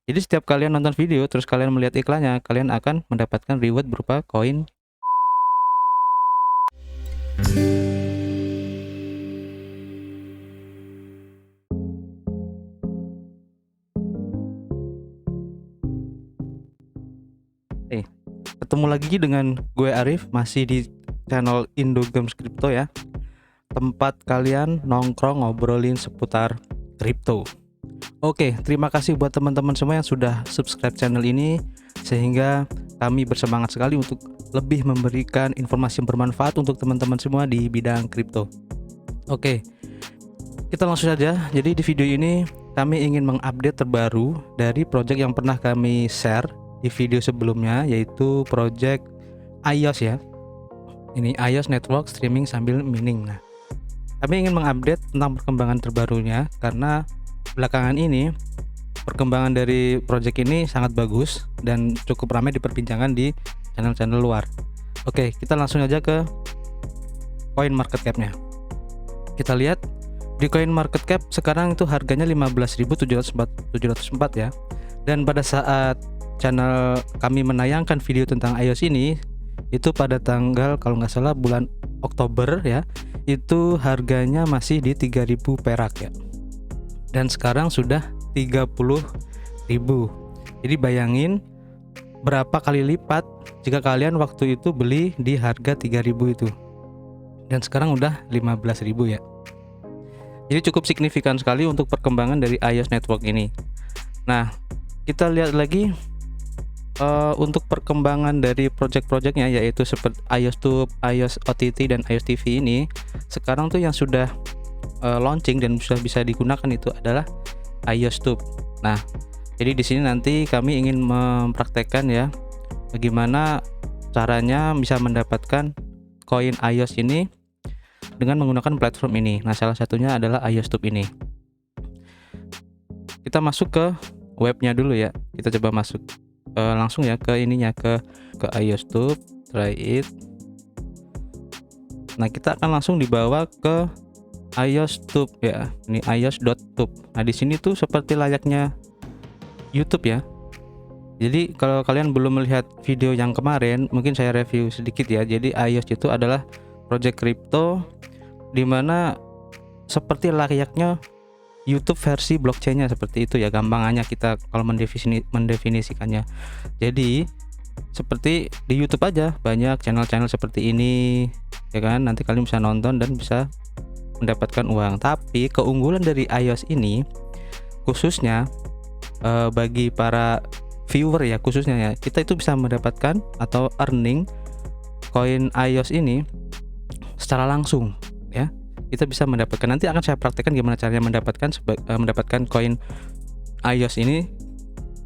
Jadi setiap kalian nonton video terus kalian melihat iklannya, kalian akan mendapatkan reward berupa koin. Ketemu lagi dengan gue Arif, masih di channel Indo Games Crypto ya. Tempat kalian nongkrong ngobrolin seputar kripto. Oke, terima kasih buat teman-teman semua yang sudah subscribe channel ini, sehingga kami bersemangat sekali untuk lebih memberikan informasi yang bermanfaat untuk teman-teman semua di bidang kripto. Oke, kita langsung saja. Jadi di video ini kami ingin mengupdate terbaru dari project yang pernah kami share di video sebelumnya, yaitu project iOS ya. Ini iOS Network Streaming sambil mining. Nah, kami ingin mengupdate tentang perkembangan terbarunya karena belakangan ini perkembangan dari project ini sangat bagus dan cukup ramai diperbincangkan di channel-channel luar. Oke, kita langsung aja ke coin market cap-nya. Kita lihat di coin market cap sekarang itu harganya 15.704 ya. Dan pada saat channel kami menayangkan video tentang iOS ini, itu pada tanggal kalau nggak salah bulan Oktober ya, itu harganya masih di 3.000 perak ya. Dan sekarang sudah 30.000. Jadi bayangin berapa kali lipat jika kalian waktu itu beli di harga 3.000 itu. Dan sekarang udah 15.000 ya. Jadi cukup signifikan sekali untuk perkembangan dari iOS Network ini. Nah, kita lihat lagi untuk perkembangan dari project-projectnya, yaitu seperti iOS Tube, iOS OTT dan iOS TV ini. Sekarang tuh yang sudah launching dan sudah bisa digunakan itu adalah iOS Tube. Nah, jadi di sini nanti kami ingin mempraktekkan ya bagaimana caranya bisa mendapatkan koin iOS ini dengan menggunakan platform ini. Nah, salah satunya adalah iOS Tube ini. Kita masuk ke webnya dulu ya. Kita coba masuk langsung ya ke ininya, ke iOS Tube, try it. Nah, kita akan langsung dibawa ke iOS Tube ya. Ini iOS.tube. Nah, di sini tuh seperti layaknya YouTube ya. Jadi kalau kalian belum melihat video yang kemarin, mungkin saya review sedikit ya. Jadi iOS itu adalah project crypto dimana seperti layaknya YouTube versi blockchainnya, seperti itu ya gampangannya kita kalau mendefinisikannya. Jadi seperti di YouTube aja, banyak channel-channel seperti ini ya kan, nanti kalian bisa nonton dan bisa mendapatkan uang. Tapi keunggulan dari iOS ini khususnya bagi para viewer ya, khususnya ya, kita itu bisa mendapatkan atau earning koin iOS ini secara langsung ya. Kita bisa mendapatkan, nanti akan saya praktekkan gimana caranya mendapatkan koin iOS ini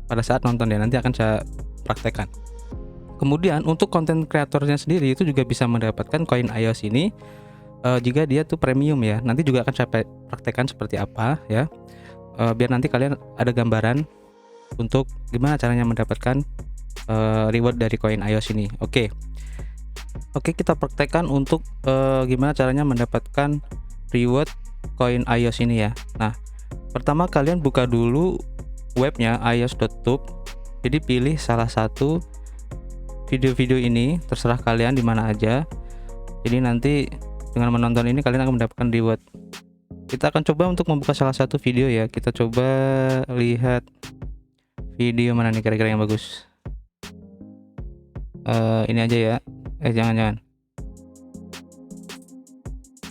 pada saat nonton ya, nanti akan saya praktekkan. Kemudian untuk konten kreatornya sendiri itu juga bisa mendapatkan koin iOS ini jika dia tuh premium ya. Nanti juga akan saya praktekkan seperti apa ya, biar nanti kalian ada gambaran untuk gimana caranya mendapatkan reward dari koin iOS ini. Oke, kita praktekkan untuk gimana caranya mendapatkan reward koin iOS ini ya. Nah, pertama kalian buka dulu webnya iOS.tube. Jadi pilih salah satu video-video ini, terserah kalian di mana aja. Jadi nanti dengan menonton ini kalian akan mendapatkan reward. Kita akan coba untuk membuka salah satu video ya. Kita coba lihat video mana nih kira-kira yang bagus. Ini aja ya. Jangan.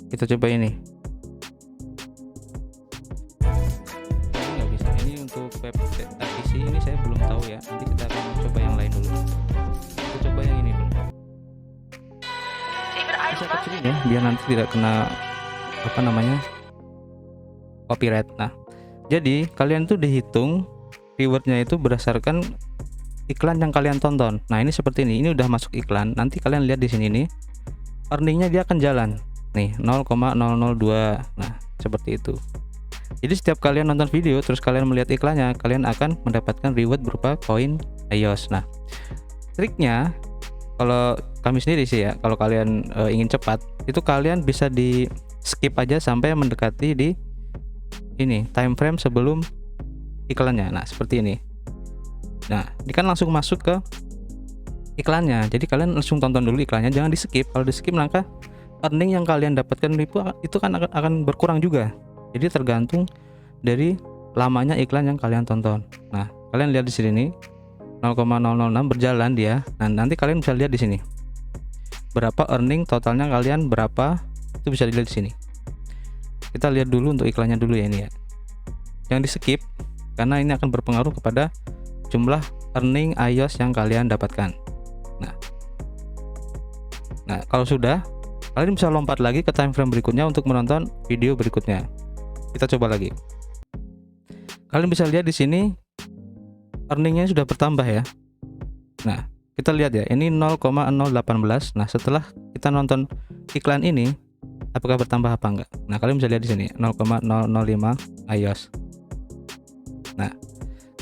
Kita coba ini. Nggak bisa. Ini untuk web PC ini saya belum tahu ya. Nanti kita akan coba yang lain dulu. Kita coba yang ini dulu. Bisa kecilin ya, biar nanti tidak kena copyright. Nah, jadi kalian tuh dihitung rewardnya itu berdasarkan iklan yang kalian tonton. Nah, ini seperti ini. Ini udah masuk iklan. Nanti kalian lihat di sini nih, earningnya dia akan jalan nih 0,002. Nah, seperti itu. Jadi setiap kalian nonton video terus kalian melihat iklannya, kalian akan mendapatkan reward berupa koin iOS. Nah, triknya kalau kami sendiri sih ya, kalau kalian ingin cepat, itu kalian bisa di skip aja sampai mendekati di ini time frame sebelum iklannya. Nah, seperti ini. Nah, ini kan langsung masuk ke iklannya. Jadi kalian langsung tonton dulu iklannya, jangan di skip. Kalau di skip maka earning yang kalian dapatkan itu kan akan berkurang juga. Jadi tergantung dari lamanya iklan yang kalian tonton. Nah, kalian lihat di sini nih 0,006 berjalan dia. Nah, nanti kalian bisa lihat di sini berapa earning totalnya kalian berapa, itu bisa dilihat di sini. Kita lihat dulu untuk iklannya dulu ya ini ya. Jangan di skip karena ini akan berpengaruh kepada jumlah earning iOS yang kalian dapatkan. Nah, kalau sudah, kalian bisa lompat lagi ke time frame berikutnya untuk menonton video berikutnya. Kita coba lagi. Kalian bisa lihat di sini earningnya sudah bertambah ya. Nah, kita lihat ya, ini 0,018. Nah, setelah kita nonton iklan ini, apakah bertambah apa enggak? Nah, kalian bisa lihat di sini 0,005 iOS. Nah,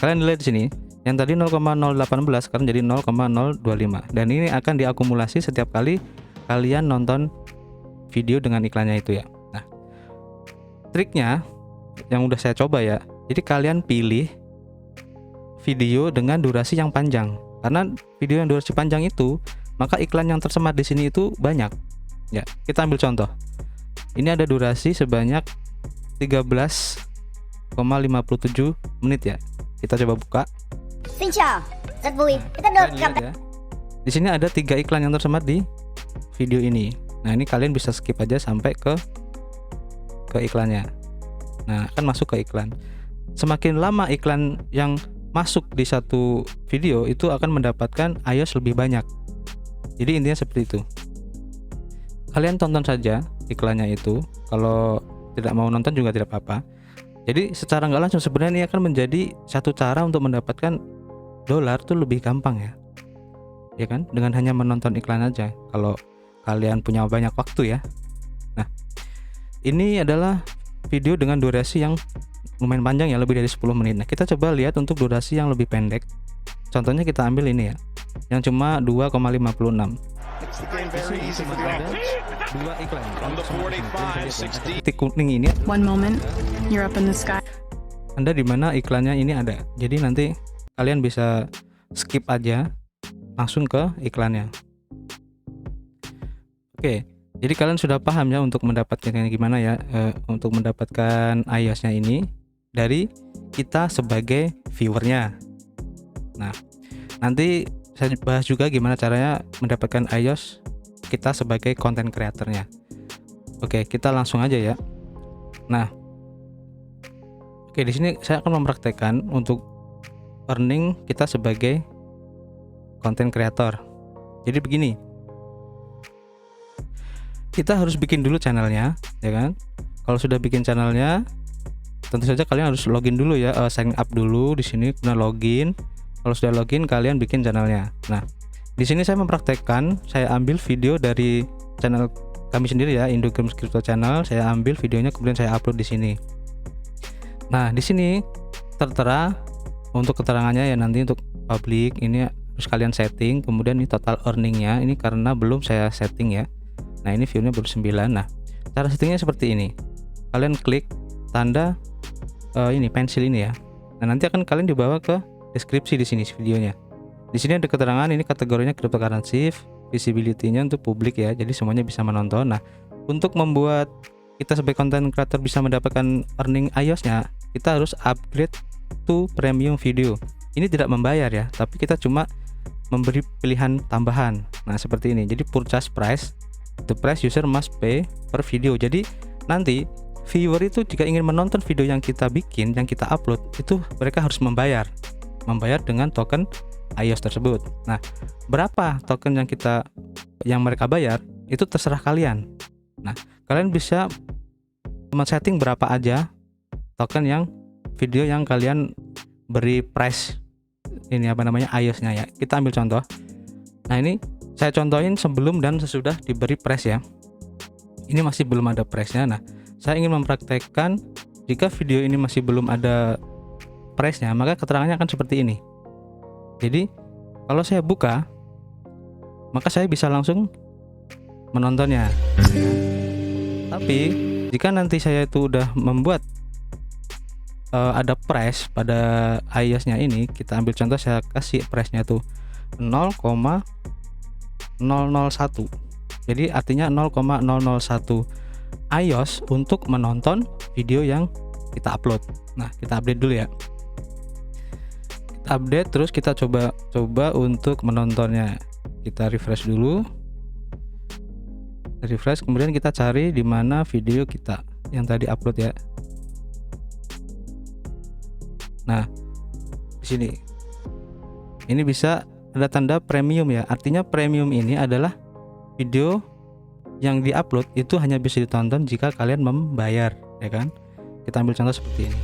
kalian lihat di sini yang tadi 0,018 sekarang jadi 0,025, dan ini akan diakumulasi setiap kali kalian nonton video dengan iklannya itu ya. Nah, triknya yang udah saya coba ya, jadi kalian pilih video dengan durasi yang panjang, karena video yang durasi panjang itu maka iklan yang tersemat di sini itu banyak ya. Kita ambil contoh, ini ada durasi sebanyak 13,57 menit ya. Kita coba buka. Xin chào, rất vui kita được gặp Ya. Di sini ada 3 iklan yang tersemat di video ini. Nah, ini kalian bisa skip aja sampai ke iklannya. Nah, akan masuk ke iklan. Semakin lama iklan yang masuk di satu video itu akan mendapatkan iOS lebih banyak. Jadi intinya seperti itu. Kalian tonton saja iklannya itu. Kalau tidak mau nonton juga tidak apa-apa. Jadi secara nggak langsung sebenarnya ini akan menjadi satu cara untuk mendapatkan dolar tuh lebih gampang ya. Ya kan? Dengan hanya menonton iklan aja. Kalau kalian punya banyak waktu ya. Nah, ini adalah video dengan durasi yang lumayan panjang ya, lebih dari 10 menit. Nah, kita coba lihat untuk durasi yang lebih pendek. Contohnya kita ambil ini ya, yang cuma 2,56. Dua iklan. Titik kuning ini. One moment, you're up in the sky. Anda di mana iklannya ini ada. Jadi nanti kalian bisa skip aja langsung ke iklannya. Oke, jadi kalian sudah paham ya untuk mendapatkannya gimana ya, untuk mendapatkan iOS-nya ini dari kita sebagai viewernya. Nah, nanti saya bahas juga gimana caranya mendapatkan iOS kita sebagai content creator-nya. Oke, kita langsung aja ya. Nah, oke, di sini saya akan mempraktekkan untuk earning kita sebagai content creator. Jadi begini, kita harus bikin dulu channelnya, ya kan? Kalau sudah bikin channelnya, tentu saja kalian harus login dulu ya, sign up dulu di sini, kemudian login. Kalau sudah login, kalian bikin channelnya. Nah, di sini saya mempraktekkan, saya ambil video dari channel kami sendiri ya, Indo Games Crypto Channel. Saya ambil videonya, kemudian saya upload di sini. Nah, di sini tertera untuk keterangannya ya, nanti untuk public ini harus kalian setting. Kemudian ini total earningnya, ini karena belum saya setting ya. Nah, ini view-nya baru 9. Nah, cara settingnya seperti ini. Kalian klik tanda ini pensil ini ya. Nah, nanti akan kalian dibawa ke deskripsi di sini videonya. Di sini ada keterangan, ini kategorinya cryptocurrency, visibility-nya untuk publik ya. Jadi semuanya bisa menonton. Nah, untuk membuat kita sebagai content creator bisa mendapatkan earning iOS-nya, kita harus upgrade to premium video. Ini tidak membayar ya, tapi kita cuma memberi pilihan tambahan. Nah, seperti ini. Jadi purchase price, the price user must pay per video. Jadi nanti viewer itu jika ingin menonton video yang kita bikin, yang kita upload, itu mereka harus membayar dengan token iOS tersebut. Nah, berapa token yang mereka bayar itu terserah kalian. Nah, kalian bisa men-setting berapa aja token yang video yang kalian beri price ini iOS-nya ya. Kita ambil contoh. Nah, ini saya contohin sebelum dan sesudah diberi price ya. Ini masih belum ada price-nya. Nah, saya ingin mempraktekkan jika video ini masih belum ada price-nya, maka keterangannya akan seperti ini. Jadi, kalau saya buka, maka saya bisa langsung menontonnya. Tapi, jika nanti saya itu udah membuat ada price pada iOS-nya ini, kita ambil contoh, saya kasih price-nya tuh 0,001. Jadi artinya 0,001 iOS untuk menonton video yang kita upload. Nah, kita update dulu ya. Kita update, terus kita coba untuk menontonnya. Kita refresh dulu. Refresh, kemudian kita cari di mana video kita yang tadi upload ya. Nah, di sini. Ini bisa ada tanda premium ya. Artinya premium ini adalah video yang diupload itu hanya bisa ditonton jika kalian membayar, ya kan? Kita ambil contoh seperti ini.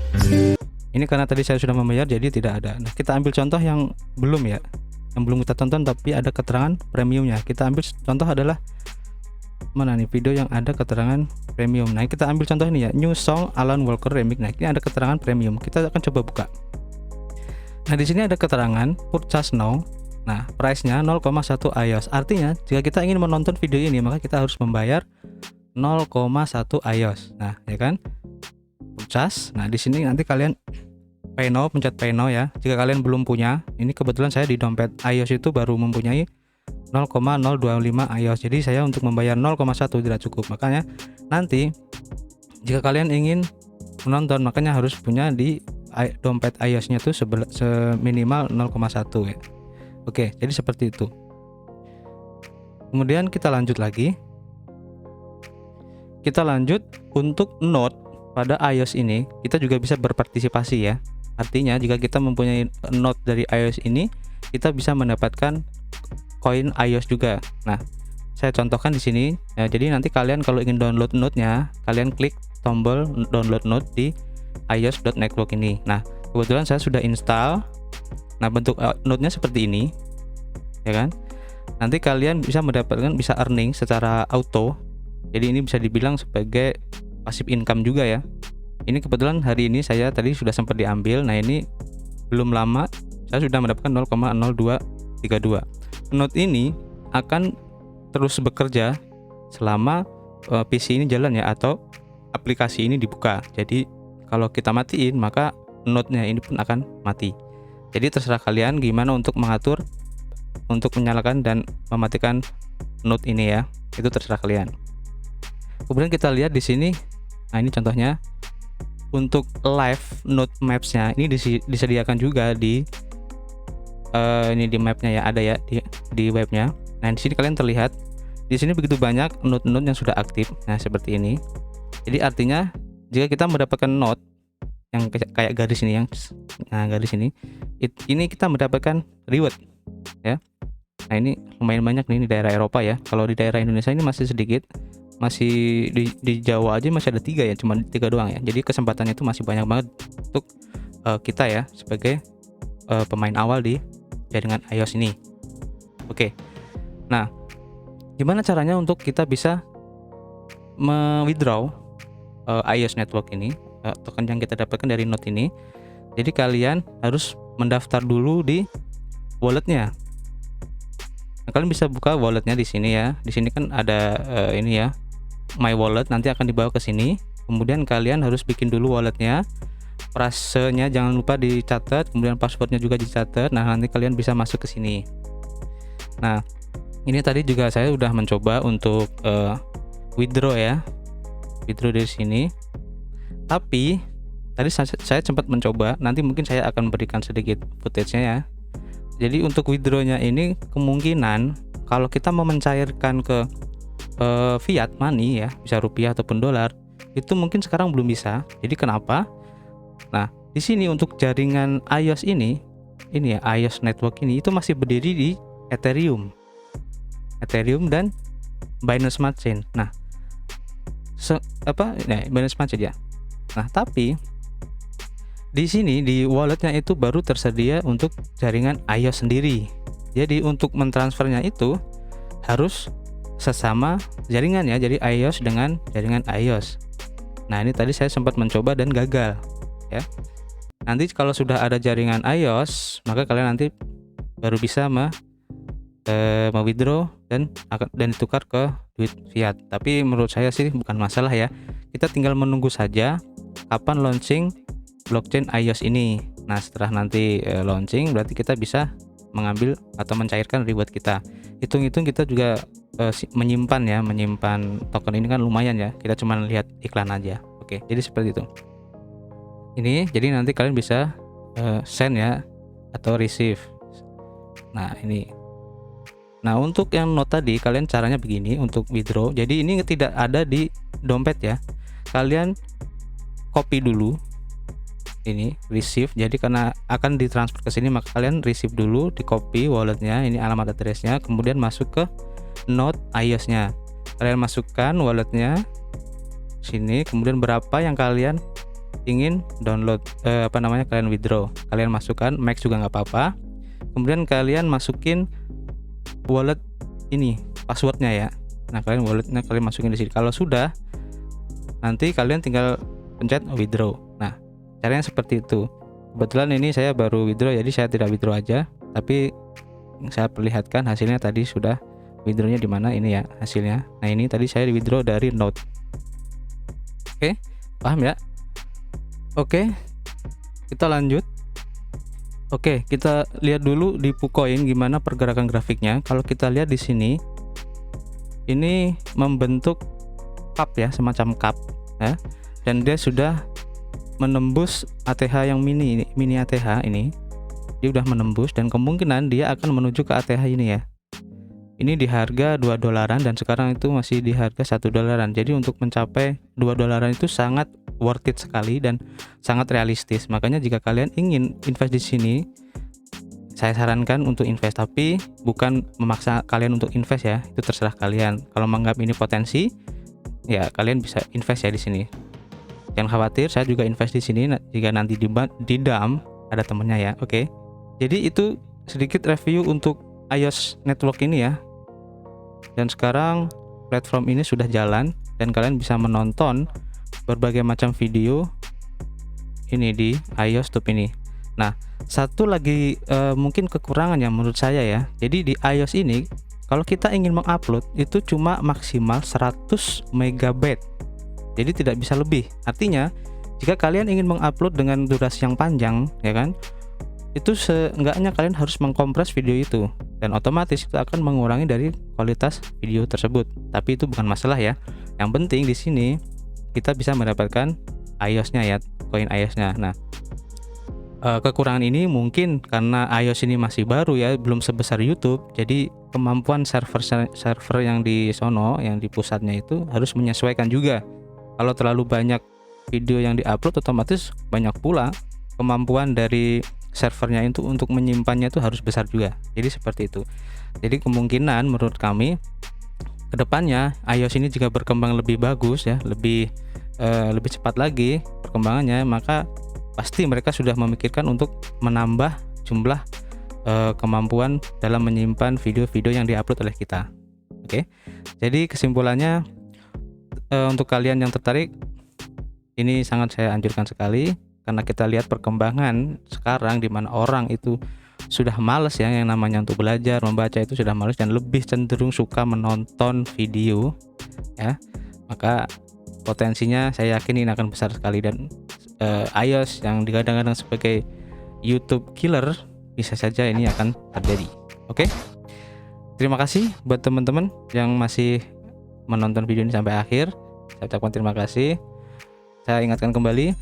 Ini karena tadi saya sudah membayar jadi tidak ada. Nah, kita ambil contoh yang belum ya, yang belum kita tonton tapi ada keterangan premiumnya. Kita ambil contoh adalah mana nih video yang ada keterangan premium. Nah, kita ambil contoh ini ya, New Song Alan Walker Remix. Nah, ini ada keterangan premium. Kita akan coba buka. Nah, di sini ada keterangan purchase now. Nah, price-nya 0,1 iOS. Artinya, jika kita ingin menonton video ini, maka kita harus membayar 0,1 iOS. Nah, ya kan? Purchase. Nah, di sini nanti kalian pay now, pencet pay now ya. Jika kalian belum punya, ini kebetulan saya di dompet iOS itu baru mempunyai 0,025 iOS. Jadi saya untuk membayar 0,1 tidak cukup. Makanya nanti jika kalian ingin menonton, makanya harus punya di dompet iOS-nya tuh seminimal 0,1 ya. Oke, jadi seperti itu. Kemudian kita lanjut lagi. Kita lanjut untuk note pada iOS ini, kita juga bisa berpartisipasi ya. Artinya jika kita mempunyai note dari iOS ini, kita bisa mendapatkan koin iOS juga. Nah, saya contohkan di sini. Ya, jadi nanti kalian kalau ingin download note-nya, kalian klik tombol download note di iOS.network ini. Nah, kebetulan saya sudah install. Nah, bentuk note-nya seperti ini, ya kan? Nanti kalian bisa mendapatkan, bisa earning secara auto. Jadi ini bisa dibilang sebagai passive income juga ya. Ini kebetulan hari ini saya tadi sudah sempat diambil. Nah, ini belum lama saya sudah mendapatkan 0,0232. Note ini akan terus bekerja selama PC ini jalan ya, atau aplikasi ini dibuka. Jadi kalau kita matiin, maka note-nya ini pun akan mati. Jadi terserah kalian gimana untuk mengatur, untuk menyalakan dan mematikan note ini ya. Itu terserah kalian. Kemudian kita lihat di sini. Nah, ini contohnya untuk live note maps-nya ini disediakan juga di ini di map-nya ya, ada ya di webnya. Nah, di sini kalian terlihat di sini begitu banyak note-note yang sudah aktif. Nah, seperti ini. Jadi artinya jika kita mendapatkan note yang kayak garis ini, yang garis ini kita mendapatkan reward ya. Nah, ini lumayan banyak nih di daerah Eropa ya. Kalau di daerah Indonesia ini masih sedikit, masih di Jawa aja masih ada 3 ya, cuma 3 doang ya. Jadi kesempatannya itu masih banyak banget untuk kita ya sebagai pemain awal di jaringan iOS ini. Oke. Nah, gimana caranya untuk kita bisa withdraw iOS network ini, token yang kita dapatkan dari note ini? Jadi kalian harus mendaftar dulu di walletnya. Nah, kalian bisa buka walletnya di sini ya. Di sini kan ada ini ya, My Wallet, nanti akan dibawa ke sini. Kemudian kalian harus bikin dulu walletnya. Frasenya jangan lupa dicatat, kemudian passwordnya juga dicatat. Nah, nanti kalian bisa masuk ke sini. Nah, ini tadi juga saya udah mencoba untuk withdraw ya, withdraw dari sini. Tapi tadi saya sempat mencoba, nanti mungkin saya akan berikan sedikit footage-nya ya. Jadi untuk withdraw-nya ini kemungkinan kalau kita mau mencairkan ke fiat money ya, bisa rupiah ataupun dolar, itu mungkin sekarang belum bisa. Jadi kenapa? Nah, di sini untuk jaringan iOS ini ya, iOS network ini itu masih berdiri di Ethereum dan Binance Smart Chain. Nah, Binance Smart Chain ya. Nah, tapi di sini di walletnya itu baru tersedia untuk jaringan iOS sendiri. Jadi untuk mentransfernya itu harus sesama jaringan ya, jadi iOS dengan jaringan iOS. Nah, ini tadi saya sempat mencoba dan gagal ya. Nanti kalau sudah ada jaringan iOS, maka kalian nanti baru bisa withdraw dan ditukar ke duit fiat. Tapi menurut saya sih bukan masalah ya. Kita tinggal menunggu saja kapan launching blockchain iOS ini. Nah, setelah nanti launching berarti kita bisa mengambil atau mencairkan reward kita. Hitung-hitung kita juga menyimpan token ini kan lumayan ya. Kita cuma lihat iklan aja. Oke, jadi seperti itu. Ini jadi nanti kalian bisa send ya atau receive. Nah, ini. Nah, untuk yang note tadi kalian caranya begini untuk withdraw. Jadi ini tidak ada di dompet ya. Kalian copy dulu ini receive, jadi karena akan ditransfer ke sini maka kalian receive dulu, di copy walletnya, ini alamat addressnya, kemudian masuk ke node iOS nya, kalian masukkan walletnya sini, kemudian berapa yang kalian ingin download kalian withdraw, kalian masukkan, max juga nggak apa-apa, kemudian kalian masukin wallet ini passwordnya ya. Nah, kalian walletnya kalian masukin di sini. Kalau sudah, nanti kalian tinggal pencet withdraw. Nah, caranya seperti itu. Kebetulan ini saya baru withdraw, jadi saya tidak withdraw aja, tapi saya perlihatkan hasilnya tadi sudah withdrawnya di mana ini ya hasilnya. Nah, ini tadi saya di withdraw dari Node. Oke, paham ya? Oke, kita lanjut. Oke, kita lihat dulu di Pucoin gimana pergerakan grafiknya. Kalau kita lihat di sini, ini membentuk cup ya, semacam cup ya, dan dia sudah menembus ATH yang mini ATH ini, dia udah menembus dan kemungkinan dia akan menuju ke ATH ini ya. Ini di harga $2 dan sekarang itu masih di harga $1. Jadi untuk mencapai $2 itu sangat worth it sekali dan sangat realistis. Makanya jika kalian ingin invest di sini, saya sarankan untuk invest, tapi bukan memaksa kalian untuk invest ya. Itu terserah kalian. Kalau menganggap ini potensi, ya kalian bisa invest ya di sini. Jangan khawatir, saya juga invest di sini jika nanti di dump ada temennya ya. Oke. Jadi itu sedikit review untuk iOS network ini ya. Dan sekarang platform ini sudah jalan dan kalian bisa menonton berbagai macam video ini di iOS Tube ini. Nah, satu lagi mungkin kekurangan yang menurut saya ya. Jadi di iOS ini kalau kita ingin mengupload itu cuma maksimal 100 MB. Jadi tidak bisa lebih. Artinya jika kalian ingin mengupload dengan durasi yang panjang ya kan, itu seenggaknya kalian harus mengkompres video itu dan otomatis itu akan mengurangi dari kualitas video tersebut. Tapi itu bukan masalah ya. Yang penting di sini kita bisa mendapatkan iOS-nya ya, koin iOS-nya. Nah, kekurangan ini mungkin karena iOS ini masih baru ya, belum sebesar YouTube. Jadi kemampuan server yang di sono, yang di pusatnya itu harus menyesuaikan juga. Kalau terlalu banyak video yang diupload, otomatis banyak pula kemampuan dari servernya itu untuk menyimpannya itu harus besar juga. Jadi seperti itu. Jadi kemungkinan menurut kami kedepannya iOS ini jika berkembang lebih bagus ya, lebih cepat lagi perkembangannya, maka pasti mereka sudah memikirkan untuk menambah jumlah kemampuan dalam menyimpan video-video yang diupload oleh kita. Oke. Jadi kesimpulannya, untuk kalian yang tertarik, ini sangat saya anjurkan sekali karena kita lihat perkembangan sekarang di mana orang itu sudah males ya, yang namanya untuk belajar membaca itu sudah males dan lebih cenderung suka menonton video ya. Maka potensinya saya yakin ini akan besar sekali dan iOS yang digadang-gadang sebagai YouTube killer bisa saja ini akan terjadi. Oke. Terima kasih buat teman-teman yang masih menonton video ini sampai akhir. Saya ucapkan terima kasih. Saya ingatkan kembali,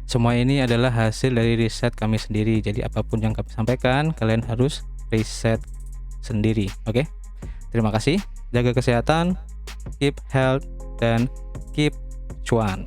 semua ini adalah hasil dari riset kami sendiri. Jadi apapun yang kami sampaikan, kalian harus riset sendiri. Oke. Terima kasih. Jaga kesehatan, keep health, dan keep cuan.